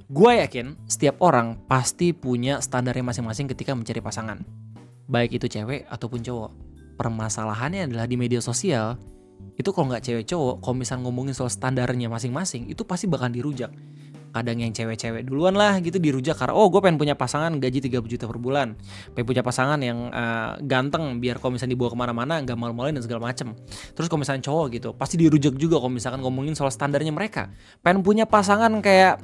Gue yakin setiap orang pasti punya standarnya masing-masing ketika mencari pasangan. Baik itu cewek ataupun cowok. Permasalahannya adalah di media sosial, itu kalau nggak cewek cowok, kalau misalnya ngomongin soal standarnya masing-masing, itu pasti bakal dirujak. Kadang yang cewek-cewek duluan lah gitu dirujak karena gue pengen punya pasangan gaji 30 juta per bulan, pengen punya pasangan yang ganteng biar kalau misalnya dibawa kemana-mana nggak malu-maluin dan segala macem. Terus kalau misalnya cowok gitu pasti dirujak juga kalau misalkan ngomongin soal standarnya mereka, pengen punya pasangan kayak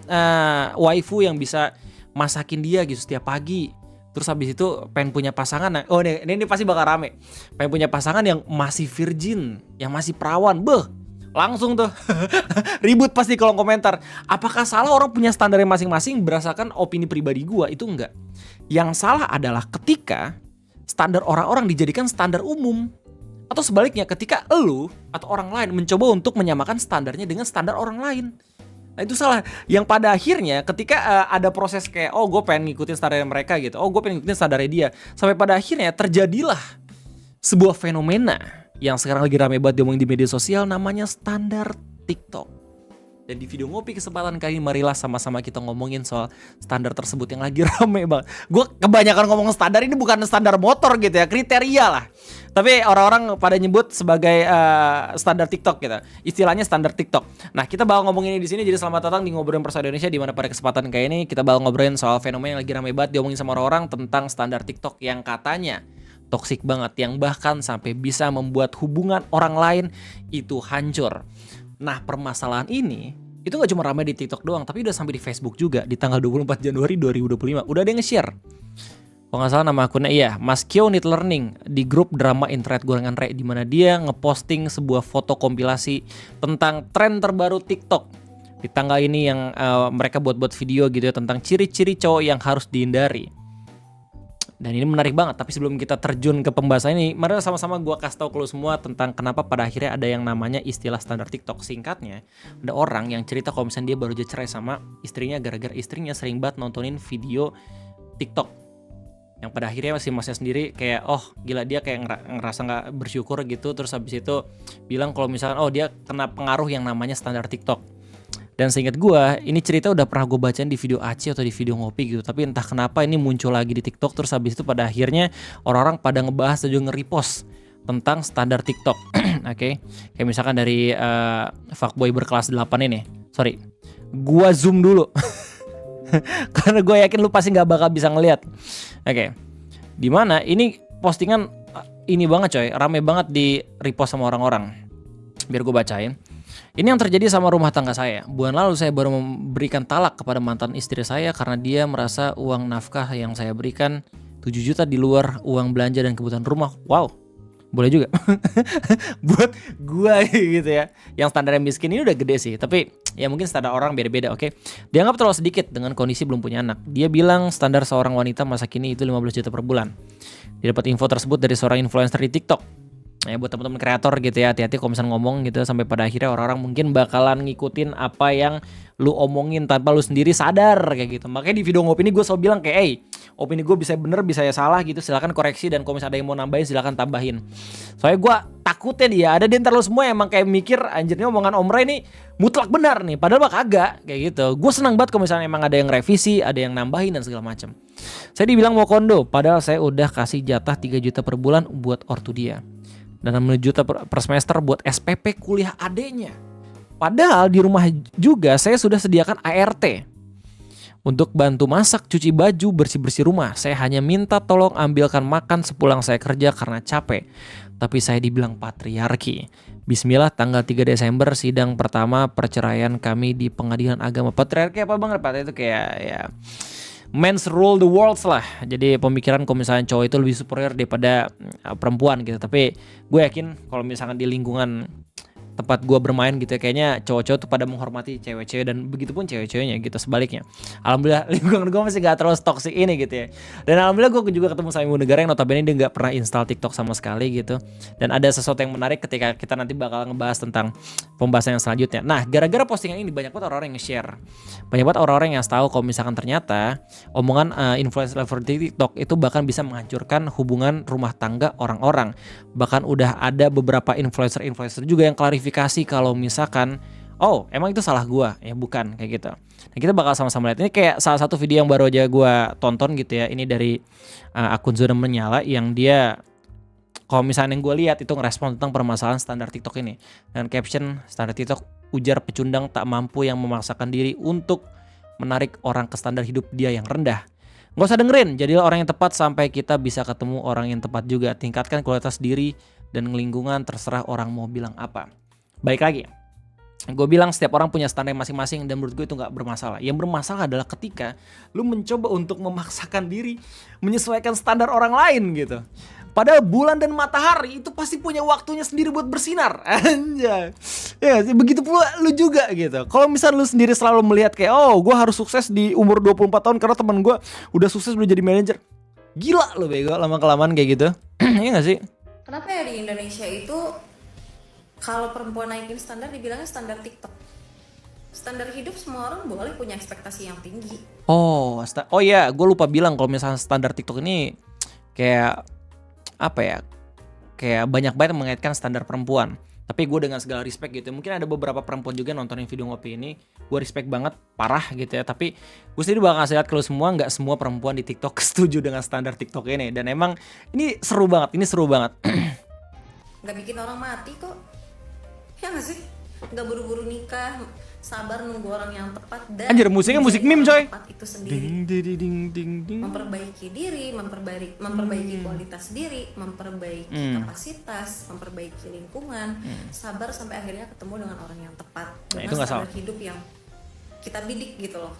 waifu yang bisa masakin dia gitu setiap pagi. Terus habis itu pengen punya pasangan, ini pasti bakal rame, pengen punya pasangan yang masih virgin, yang masih perawan, langsung tuh ribut pasti kolom komentar. Apakah salah orang punya standarnya masing-masing berdasarkan opini pribadi gue? Itu enggak. Yang salah adalah ketika standar orang-orang dijadikan standar umum, atau sebaliknya ketika elu atau orang lain mencoba untuk menyamakan standarnya dengan standar orang lain. Nah itu salah. Yang pada akhirnya ketika ada proses kayak gue pengen ngikutin standarnya mereka gitu, gue pengen ngikutin standarnya dia, sampai pada akhirnya terjadilah sebuah fenomena yang sekarang lagi rame banget diomongin di media sosial, namanya standar TikTok. Dan di video ngopi kesempatan kali ini, marilah sama-sama kita ngomongin soal standar tersebut yang lagi rame banget. Gue kebanyakan ngomong standar, ini bukan standar motor gitu ya, kriteria lah. Tapi orang-orang pada nyebut sebagai standar TikTok gitu. Istilahnya standar TikTok. Nah, kita bakal ngomongin ini di sini. Jadi selamat datang di Ngobrolin Persa Indonesia, di mana pada kesempatan kayak ini kita bakal ngobrolin soal fenomena yang lagi rame banget diomongin sama orang-orang tentang standar TikTok yang katanya toksik banget, yang bahkan sampai bisa membuat hubungan orang lain itu hancur. Nah, permasalahan ini itu gak cuma ramai di TikTok doang, tapi udah sampai di Facebook juga. Di tanggal 24 Januari 2025 udah ada yang nge-share. Kalau gak salah nama akunnya Mas Kyo Need Learning, di grup drama internet gorengan Re, di mana dia ngeposting sebuah foto kompilasi tentang tren terbaru TikTok. Di tanggal ini yang mereka buat video gitu ya, tentang ciri-ciri cowok yang harus dihindari. Dan ini menarik banget, tapi sebelum kita terjun ke pembahasan ini, mari sama-sama gue kasih tahu ke lo semua tentang kenapa pada akhirnya ada yang namanya istilah standar TikTok. Singkatnya, ada orang yang cerita kalau misalnya dia baru aja cerai sama istrinya gara-gara istrinya sering banget nontonin video TikTok. Yang pada akhirnya masing-masing sendiri kayak, gila, dia kayak ngerasa gak bersyukur gitu. Terus habis itu bilang kalau misalkan, dia kena pengaruh yang namanya standar TikTok. Dan seingat gue, ini cerita udah pernah gue bacain di video Aci atau di video Ngopi gitu. Tapi entah kenapa ini muncul lagi di TikTok. Terus habis itu pada akhirnya orang-orang pada ngebahas dan juga nge-repost tentang standar TikTok. Oke. Kayak misalkan dari fuckboy berkelas 8 ini. Sorry, gue zoom dulu. Karena gue yakin lu pasti gak bakal bisa ngeliat. Oke. Dimana ini postingan ini banget coy, rame banget di repost sama orang-orang. Biar gue bacain. Ini yang terjadi sama rumah tangga saya. Bulan lalu saya baru memberikan talak kepada mantan istri saya karena dia merasa uang nafkah yang saya berikan 7 juta di luar uang belanja dan kebutuhan rumah. Wow, boleh juga. Buat gua gitu ya, yang standarnya miskin ini udah gede sih. Tapi ya mungkin standar orang beda-beda, oke. Dianggap terlalu sedikit dengan kondisi belum punya anak. Dia bilang standar seorang wanita masa kini itu 15 juta per bulan. Dia dapat info tersebut dari seorang influencer di TikTok. Ya buat teman-teman kreator gitu ya, hati-hati kalau misalnya ngomong gitu, sampai pada akhirnya orang-orang mungkin bakalan ngikutin apa yang lu omongin tanpa lu sendiri sadar kayak gitu. Makanya di video Ngopi ini gue selalu bilang kayak, opini gue bisa bener bisa ya salah gitu, silakan koreksi, dan kalau misalnya ada yang mau nambahin silakan tambahin. Soalnya gue takutnya dia ada di antara lu semua yang emang kayak mikir anjirnya omongan Om Ray ini mutlak benar nih, padahal mah kagak kayak gitu. Gue senang banget kalau misalnya emang ada yang revisi, ada yang nambahin dan segala macam. Saya dibilang mau kondo, padahal saya udah kasih jatah 3 juta per bulan buat ortu dia. Dan 6 juta per semester buat SPP kuliah adeknya. Padahal di rumah juga saya sudah sediakan ART untuk bantu masak, cuci baju, bersih-bersih rumah. Saya hanya minta tolong ambilkan makan sepulang saya kerja karena capek. Tapi saya dibilang patriarki. Bismillah, tanggal 3 Desember sidang pertama perceraian kami di Pengadilan Agama. Patriarki apa banget Pak? Itu kayak ya men's rule the world lah. Jadi pemikiran kalau misalnya cowok itu lebih superior daripada perempuan gitu. Tapi gue yakin kalau misalkan di lingkungan tempat gue bermain gitu ya, kayaknya cowok-cowok tuh pada menghormati cewek-cewek, dan begitu pun cewek-ceweknya gitu sebaliknya. Alhamdulillah lingkungan gue masih gak terlalu toxic ini gitu ya. Dan alhamdulillah gue juga ketemu sama ibu negara yang notabene dia gak pernah install TikTok sama sekali gitu. Dan ada sesuatu yang menarik ketika kita nanti bakal ngebahas tentang pembahasan yang selanjutnya. Nah, gara-gara postingan ini banyak banget orang-orang yang nge-share. Banyak banget orang-orang yang tahu kalau misalkan ternyata omongan influencer di TikTok itu bahkan bisa menghancurkan hubungan rumah tangga orang-orang. Bahkan udah ada beberapa influencer juga yang klarifikasi kalau misalkan oh emang itu salah gua ya, bukan kayak gitu. Nah kita bakal sama-sama lihat. Ini kayak salah satu video yang baru aja gua tonton gitu ya, ini dari akun Zona Menyala yang dia, kalau misalnya yang gue lihat itu ngerespon tentang permasalahan standar TikTok ini. Dan caption, standar TikTok ujar pecundang tak mampu yang memaksakan diri untuk menarik orang ke standar hidup dia yang rendah. Gak usah dengerin, jadilah orang yang tepat sampai kita bisa ketemu orang yang tepat juga. Tingkatkan kualitas diri dan lingkungan, terserah orang mau bilang apa. Baik lagi, gue bilang setiap orang punya standar masing-masing dan menurut gue itu gak bermasalah. Yang bermasalah adalah ketika lu mencoba untuk memaksakan diri menyesuaikan standar orang lain gitu. Padahal bulan dan matahari itu pasti punya waktunya sendiri buat bersinar. Anjay. Ya sih, begitu pula lu juga gitu. Kalau misal lu sendiri selalu melihat kayak, oh gue harus sukses di umur 24 tahun karena teman gue udah sukses, udah jadi manajer. Gila lu bego, lama-kelamaan kayak gitu. Iya gak sih? Kenapa ya di Indonesia itu kalau perempuan naikin standar dibilangnya standar TikTok? Standar hidup semua orang boleh punya ekspektasi yang tinggi. Oh iya, gue lupa bilang kalau misalnya standar TikTok ini kayak apa ya, kayak banyak banget mengaitkan standar perempuan. Tapi gue dengan segala respect gitu, mungkin ada beberapa perempuan juga nontonin video ngopi ini, gue respect banget, parah gitu ya. Tapi gue sendiri bakal ngasih lihat kalau semua, nggak semua perempuan di TikTok setuju dengan standar TikTok ini. Dan emang ini seru banget, Nggak bikin orang mati kok, ya nggak sih? Nggak buru-buru nikah, sabar nunggu orang yang tepat, dan Anjir, musiknya musik meme coy. tepat itu sendiri. Ding. Memperbaiki diri, memperbaiki kualitas diri, memperbaiki kapasitas, memperbaiki lingkungan, sabar sampai akhirnya ketemu dengan orang yang tepat, Nah, dengan itu nggak standar salah. hidup yang kita bidik gitu loh.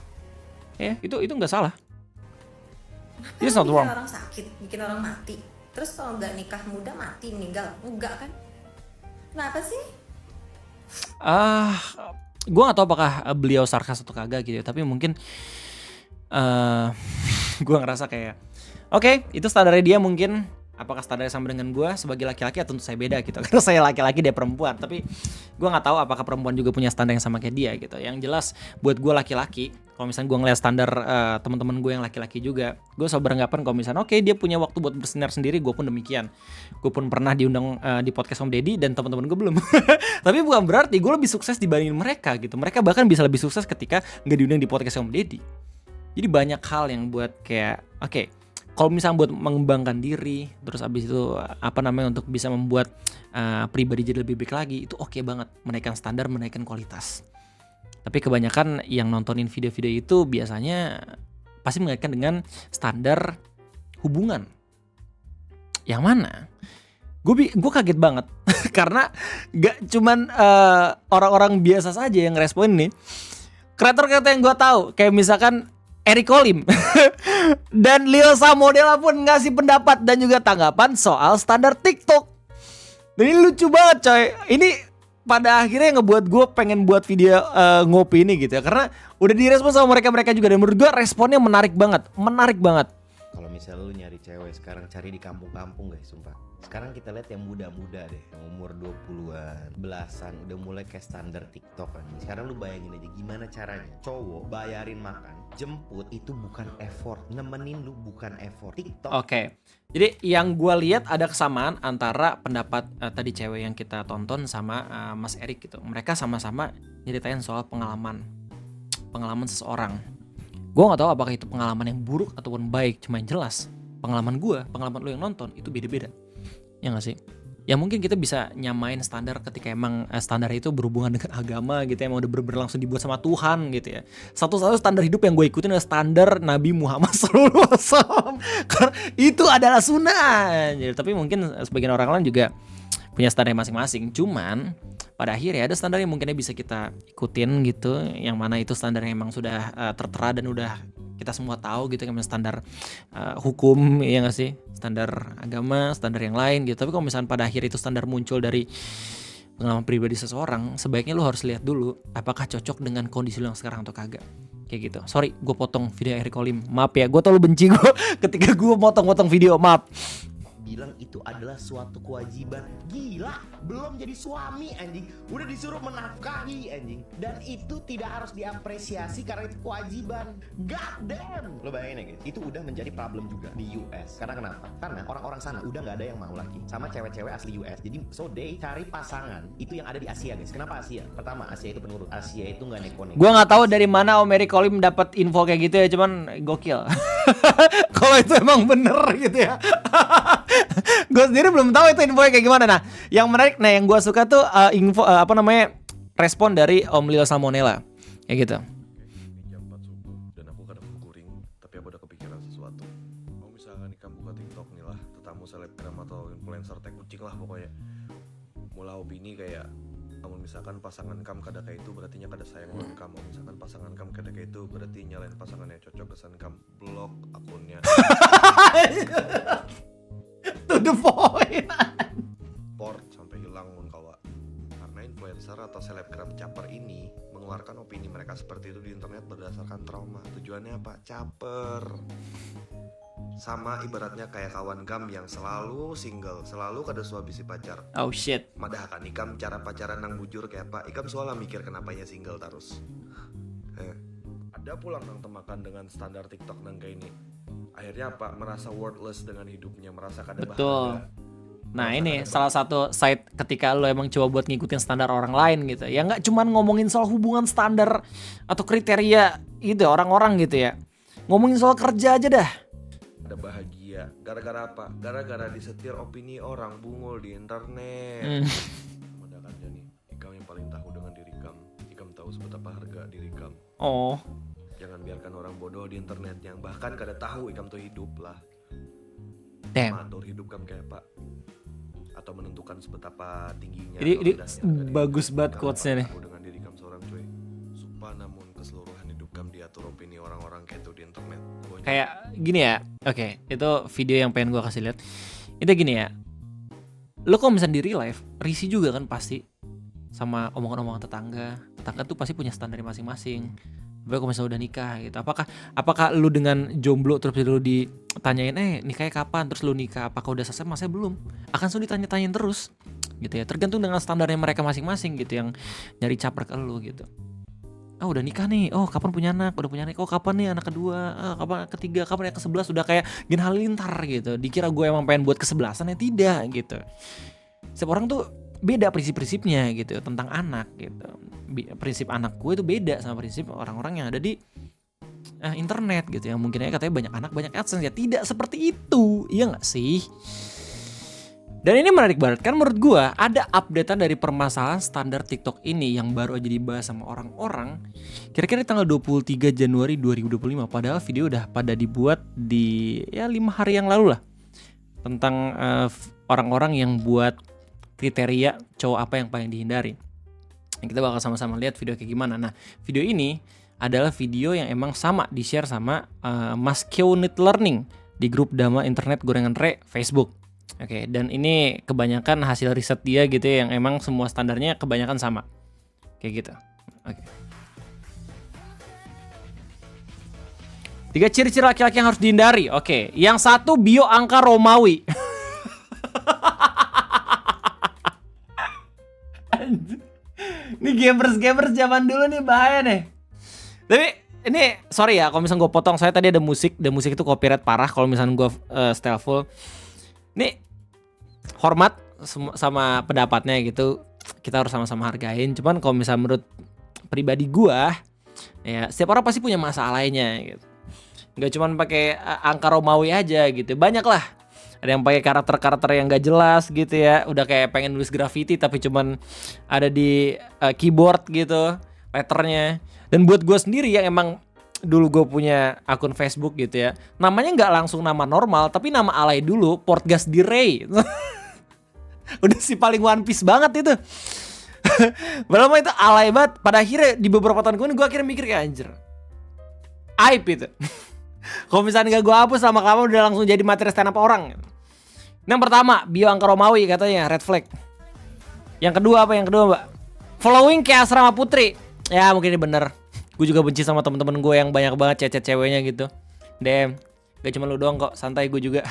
Ya, itu nggak salah. Kenapa It's not bikin wrong. orang sakit, bikin orang mati? Terus kalau nggak nikah muda mati, meninggal? Enggak kan? Kenapa sih? Gue gak tahu apakah beliau sarkas atau kagak gitu ya, tapi mungkin gue ngerasa kayak oke, itu standarnya dia mungkin. Apakah standarnya sama dengan gue sebagai laki-laki? Atau tentu saya beda gitu, karena saya laki-laki, dia perempuan. Tapi gue nggak tahu apakah perempuan juga punya standar yang sama kayak dia gitu. Yang jelas buat gue laki-laki, kalau misalnya gue ngeliat standar teman-teman gue yang laki-laki juga, gue selalu beranggapan kalau misalnya oke, dia punya waktu buat bersinar sendiri, gue pun demikian. Gue pun pernah diundang di podcast Om Deddy dan teman-teman gue belum. Tapi bukan berarti gue lebih sukses dibandingin mereka gitu. Mereka bahkan bisa lebih sukses ketika nggak diundang di podcast Om Deddy. Jadi banyak hal yang buat kayak oke, kalau misalnya buat mengembangkan diri, terus abis itu untuk bisa membuat pribadi jadi lebih baik lagi, itu oke banget, menaikkan standar, menaikkan kualitas. Tapi kebanyakan yang nontonin video-video itu biasanya pasti mengaitkan dengan standar hubungan. Yang mana? Gue kaget banget karena gak cuman orang-orang biasa saja yang ngerespon ini. Kreator-kreator yang gue tahu, kayak misalkan Eric Kolim dan Leo Samodela pun ngasih pendapat dan juga tanggapan soal standar TikTok. Dan ini lucu banget coy. Ini pada akhirnya ngebuat gue pengen buat video ngopi ini gitu ya, karena udah direspon sama mereka juga, dan menurut gue responnya menarik banget. Kalau misalnya lu nyari cewek sekarang, cari di kampung-kampung guys, sumpah. Sekarang kita lihat yang muda-muda deh, umur 20-an, belasan, udah mulai kayak standar TikTok kan. Sekarang lu bayangin aja gimana caranya cowok bayarin makan, jemput, itu bukan effort, nemenin lu bukan effort. TikTok. Oke. Jadi yang gue lihat ada kesamaan antara pendapat tadi cewek yang kita tonton sama Mas Erik gitu. Mereka sama-sama nyeritain soal pengalaman seseorang. Gue gak tahu apakah itu pengalaman yang buruk ataupun baik, cuma yang jelas pengalaman lu yang nonton itu beda-beda. Ya gak sih? Ya mungkin kita bisa nyamain standar ketika emang standar itu berhubungan dengan agama gitu ya, emang udah berlangsung dibuat sama Tuhan gitu ya. Satu-satu standar hidup yang gue ikutin adalah standar Nabi Muhammad SAW. Karena itu adalah sunnah. Jadi, tapi mungkin sebagian orang lain juga punya standar masing-masing. Cuman pada akhirnya ada standar yang mungkinnya bisa kita ikutin gitu, yang mana itu standar yang emang sudah tertera dan udah kita semua tahu gitu, kayak standar hukum, ya nggak sih, standar agama, standar yang lain gitu. Tapi kalau misalnya pada akhir itu standar muncul dari pengalaman pribadi seseorang, sebaiknya lu harus lihat dulu apakah cocok dengan kondisi lu yang sekarang atau kagak. Kayak gitu. Sorry, gue potong video Eric Kolim. Maaf ya, gue tau lu benci gue ketika gue potong video, maaf. bilang itu adalah suatu kewajiban. Gila, belum jadi suami anjing, udah disuruh menafkahi anjing. Dan itu tidak harus diapresiasi karena itu kewajiban. God damn. Lo bayangin ya guys, itu udah menjadi problem juga di US. Karena kenapa? Karena orang-orang sana udah gak ada yang mau lagi sama cewek-cewek asli US. Jadi so they cari pasangan itu yang ada di Asia guys. Kenapa Asia? Pertama, Asia itu penurut. Asia itu gak neko-neko. Gua nggak tahu dari mana Om Eric Kolim dapat info kayak gitu ya, cuman gokil. Kalau itu emang bener gitu ya. Gue sendiri belum tahu itu infonya kayak gimana. Nah, yang menarik, nah yang gue suka tuh respon dari Om Lilo Salmonella kayak gitu. Ini jam 4 subuh dan aku kadang guring, tapi aku udah kepikiran sesuatu. Mau misalkan ikam buka TikTok nih lah, tetamu selebgram atau influencer teh kucing lah pokoknya. Mula opini kayak, namun misalkan pasangan kam kada kayak itu berarti nya kada sayang dengan kam. Misalkan pasangan kam kada kayak itu berarti nyalain pasangannya cocok kesan kam, blok akunnya. To the point. Port sampai hilang mun kawa. Karena influencer atau selebgram caper ini mengeluarkan opini mereka seperti itu di internet berdasarkan trauma. Tujuannya apa? Caper. Sama ibaratnya kayak kawan kam yang selalu single, selalu kada suami si pacar. Oh shit. Madah kan ikam cara pacaran nang bujur kayak apa? Ikam soalnya mikir kenapanya single terus. Ada pulang nang temakan dengan standar TikTok nang kayak ini. Akhirnya apa? Merasa worthless dengan hidupnya, merasa kada Betul. bahagia. Nah Merasa ini kada salah satu side ketika lo emang coba buat ngikutin standar orang lain gitu. Ya nggak cuman ngomongin soal hubungan standar atau kriteria itu orang-orang gitu ya. Ngomongin soal kerja aja dah. ada bahagia. Gara-gara apa? Gara-gara disetir opini orang bungul di internet. Madakannya nih, ikam yang paling tahu dengan diri kam. Ikam tahu seberapa harga diri kam. Oh. Jangan biarkan orang bodoh di internet yang bahkan kada tahu ikam tuh hidup lah. Damn. Mengatur hidup kam kayak apa? Atau menentukan seberapa tingginya. Ini atau rendahnya bagus diri banget kam, quotes-nya nih. tahu dengan diri kam seorang cuy. Supaya namun keseluruhan hidup kam diatur opini orang-orang kayak itu di internet. Kayak gini ya. Oke, itu video yang pengen gue kasih lihat. Itu gini ya. Lo kalau misalnya di real life, risih juga kan pasti sama omongan-omongan tetangga. Tetangga tuh pasti punya standar masing-masing. Tapi kalau misalnya udah nikah gitu, apakah lu dengan jomblo terus lu ditanyain nikahnya kapan, terus lu nikah, apakah udah selesai? Masanya belum, akan selalu ditanya-tanyain terus gitu ya, tergantung dengan standarnya mereka masing-masing gitu, yang nyari caper ke lu gitu. Udah nikah nih, kapan punya anak, udah punya anak, kapan nih anak kedua, kapan ketiga, kapan yang ke-11, udah kayak Gin Halilintar gitu. Dikira gue emang pengen buat ke-11an, ya tidak gitu. Setiap orang tuh beda prinsip-prinsipnya gitu tentang anak gitu. Prinsip anak gue itu beda sama prinsip orang-orang yang ada di internet gitu, yang mungkin aja katanya banyak anak banyak AdSense. Ya tidak seperti itu, iya gak sih? Dan ini menarik banget kan menurut gue, ada updatean dari permasalahan standar TikTok ini yang baru aja dibahas sama orang-orang kira-kira di tanggal 23 Januari 2025. Padahal video udah pada dibuat di 5 hari yang lalu lah, tentang orang-orang yang buat kriteria cowok apa yang paling dihindari. Kita bakal sama-sama lihat video kayak gimana. Nah, video ini adalah video yang emang sama di-share sama Mas Kyounit Learning di grup Dama Internet Gorengan Re Facebook. Oke, dan ini kebanyakan hasil riset dia gitu ya, yang emang semua standarnya kebanyakan sama. Kayak gitu. Oke. 3 ciri-ciri laki-laki yang harus dihindari. Oke, yang satu bio angka Romawi. Ini gamers zaman dulu nih bahaya nih. Tapi ini sorry ya kalau misalnya gue potong, saya tadi ada musik, dan musik itu copyright parah kalau misalnya gue styleful. Ini hormat sama pendapatnya gitu, kita harus sama-sama hargain. Cuman kalau misalnya menurut pribadi gue, ya setiap orang pasti punya masalahnya gitu. Gak cuman pakai angka Romawi aja gitu, banyak lah. Ada yang pakai karakter-karakter yang gak jelas gitu ya, udah kayak pengen nulis graffiti tapi cuman ada di keyboard gitu letternya. Dan buat gue sendiri yang emang dulu gue punya akun Facebook gitu ya, namanya gak langsung nama normal tapi nama alay dulu, Portgas di Ray. Udah si paling One Piece banget itu. Padahal itu alay banget. Pada akhirnya di beberapa tahun kemudian gue akhirnya mikir kayak anjir, aib itu. Kalau misalnya gak gue hapus sama kamu udah langsung jadi materi stand up orang. Yang pertama, bio angka Romawi katanya, red flag. Yang kedua apa? Yang kedua mbak, following kayak asrama putri. Ya mungkin ini bener. Gue juga benci sama temen-temen gue yang banyak banget cecet ceweknya gitu. DM, gak cuma lu doang kok, santai gue juga.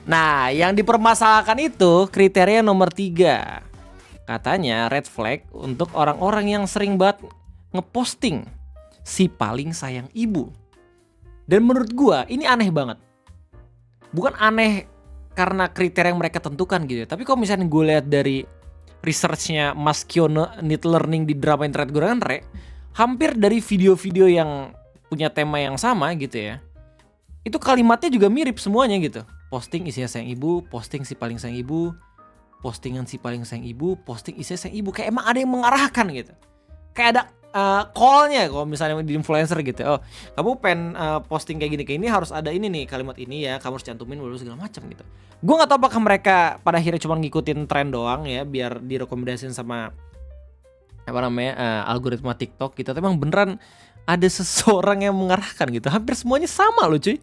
Nah, yang dipermasalahkan itu kriteria nomor 3. Katanya red flag untuk orang-orang yang sering banget ngeposting si paling sayang ibu. Dan menurut gua ini aneh banget. Bukan aneh karena kriteria yang mereka tentukan gitu ya. Tapi kalau misalnya gue lihat dari researchnya Mas Kyono Need Learning di drama internet Gorengan Re, hampir dari video-video yang punya tema yang sama gitu ya, itu kalimatnya juga mirip semuanya gitu. Posting isinya sayang ibu, posting si paling sayang ibu, postingan si paling sayang ibu, posting isinya sayang ibu. Kayak emang ada yang mengarahkan gitu. Kayak ada call-nya kalau misalnya di influencer gitu. Oh, kamu pengen posting kayak gini harus ada ini nih, kalimat ini ya, kamu harus cantumin dulu segala macam gitu. Gue nggak tahu apakah mereka pada akhirnya cuma ngikutin tren doang ya biar direkomendasiin sama algoritma TikTok gitu. Tapi emang beneran ada seseorang yang mengarahkan gitu. Hampir semuanya sama loh cuy.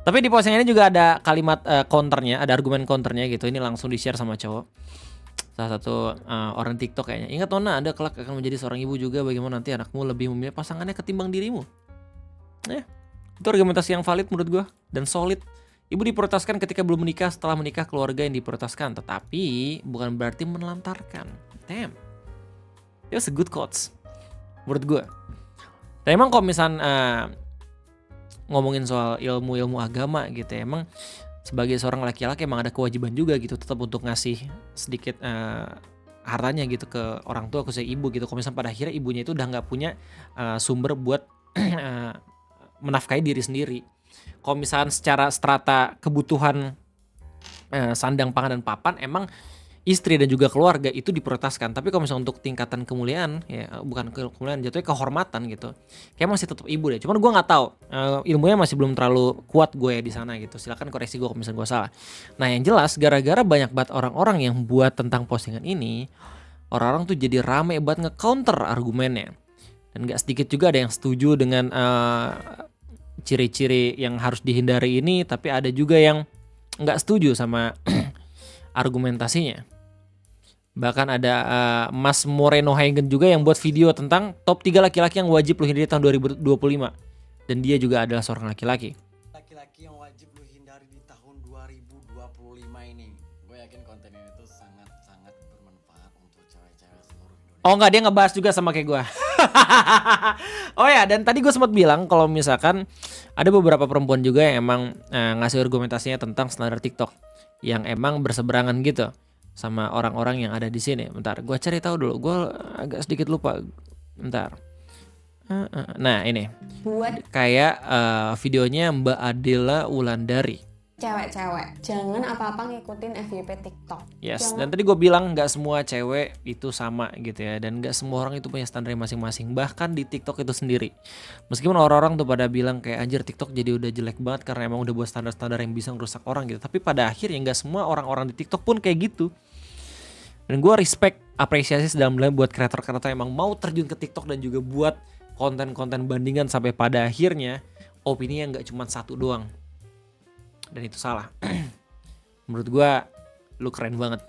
Tapi di postingan ini juga ada kalimat counternya, ada argumen counternya gitu. Ini langsung di-share sama cowok. Salah satu orang TikTok kayaknya. Ingat Nona, Anda kelak akan menjadi seorang ibu juga. Bagaimana nanti anakmu lebih memilih pasangannya ketimbang dirimu. Itu argumentasi yang valid menurut gue dan solid. Ibu diprioritaskan ketika belum menikah, setelah menikah keluarga yang diprioritaskan. Tetapi bukan berarti menelantarkan. Damn. It was a good quotes menurut gue. Dan emang kalau misalnya ngomongin soal ilmu agama gitu ya, emang sebagai seorang laki-laki emang ada kewajiban juga gitu tetap untuk ngasih sedikit hartanya gitu ke orang tua, khususnya ibu gitu. Kalau misalnya pada akhirnya ibunya itu udah nggak punya sumber buat menafkahi diri sendiri. Kalau misalnya secara strata kebutuhan sandang, pangan, dan papan emang istri dan juga keluarga itu diprioritaskan. Tapi kalau misalnya untuk tingkatan kemuliaan ya, bukan kemuliaan, jatuhnya kehormatan gitu, kayak masih tetap ibu deh. Cuman gue nggak tahu, ilmunya masih belum terlalu kuat gue ya di sana gitu. Silakan koreksi gue kalau misalnya gue salah. Nah yang jelas gara-gara banyak banget orang-orang yang buat tentang postingan ini, orang-orang tuh jadi rame banget nge-counter argumennya. Dan gak sedikit juga ada yang setuju dengan ciri-ciri yang harus dihindari ini, tapi ada juga yang nggak setuju sama argumentasinya. Bahkan ada Mas Moreno Hagen juga yang buat video tentang top 3 laki-laki yang wajib lu hindari tahun 2025. Dan dia juga adalah seorang laki-laki. Laki-laki yang wajib lu hindari di tahun 2025 ini. Gue yakin konten ini tuh sangat-sangat bermanfaat untuk cewek-cewek seluruh Indonesia. Oh enggak, dia ngebahas juga sama kayak gue. Oh ya, dan tadi gue sempat bilang kalau misalkan ada beberapa perempuan juga yang emang ngasih argumentasinya tentang standar TikTok yang emang berseberangan gitu sama orang-orang yang ada di sini. Bentar, gue cari tahu dulu. Gue agak sedikit lupa. Bentar. Nah ini. Buat kayak videonya Mbak Adela Wulandari. cewek-cewek, jangan apa-apa ngikutin FYP TikTok. Yes, dan tadi gue bilang nggak semua cewek itu sama gitu ya, dan nggak semua orang itu punya standar masing-masing. Bahkan di TikTok itu sendiri, meskipun orang-orang tuh pada bilang kayak anjir TikTok jadi udah jelek banget karena emang udah buat standar-standar yang bisa ngerusak orang gitu. Tapi pada akhirnya nggak semua orang-orang di TikTok pun kayak gitu. Dan gue respect, apresiasi sedalam-dalamnya buat kreator-kreator yang emang mau terjun ke TikTok dan juga buat konten-konten bandingan sampai pada akhirnya opininya nggak cuma satu doang. Dan itu salah. Menurut gue lu keren banget.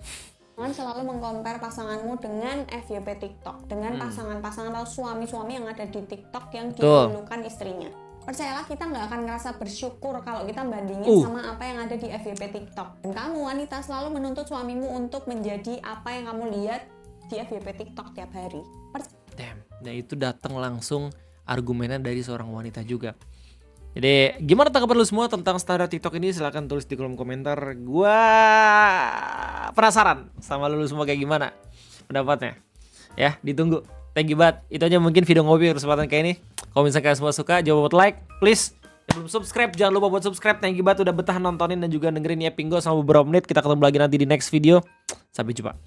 Jangan selalu mengcompare pasanganmu dengan FYP TikTok, dengan pasangan-pasangan atau suami-suami yang ada di TikTok yang didahulukan istrinya. Percayalah, kita nggak akan ngerasa bersyukur kalau kita bandingin sama apa yang ada di FYP TikTok. Dan kamu wanita selalu menuntut suamimu untuk menjadi apa yang kamu lihat di FYP TikTok tiap hari. Damn. Nah itu datang langsung argumennya dari seorang wanita juga. Jadi gimana tanggapan lu semua tentang standar TikTok ini? Silahkan tulis di kolom komentar. Gua penasaran sama lu semua kayak gimana pendapatnya. Ya ditunggu. Thank you banget. Itu aja mungkin video ngopi kesempatan kayak ini. Kalau misalnya kalian semua suka, jangan lupa buat like, please. Yang belum subscribe, jangan lupa buat subscribe. Thank you banget udah betah nontonin dan juga dengerin ya Pinggo sama beberapa menit. Kita ketemu lagi nanti di next video. Sampai jumpa.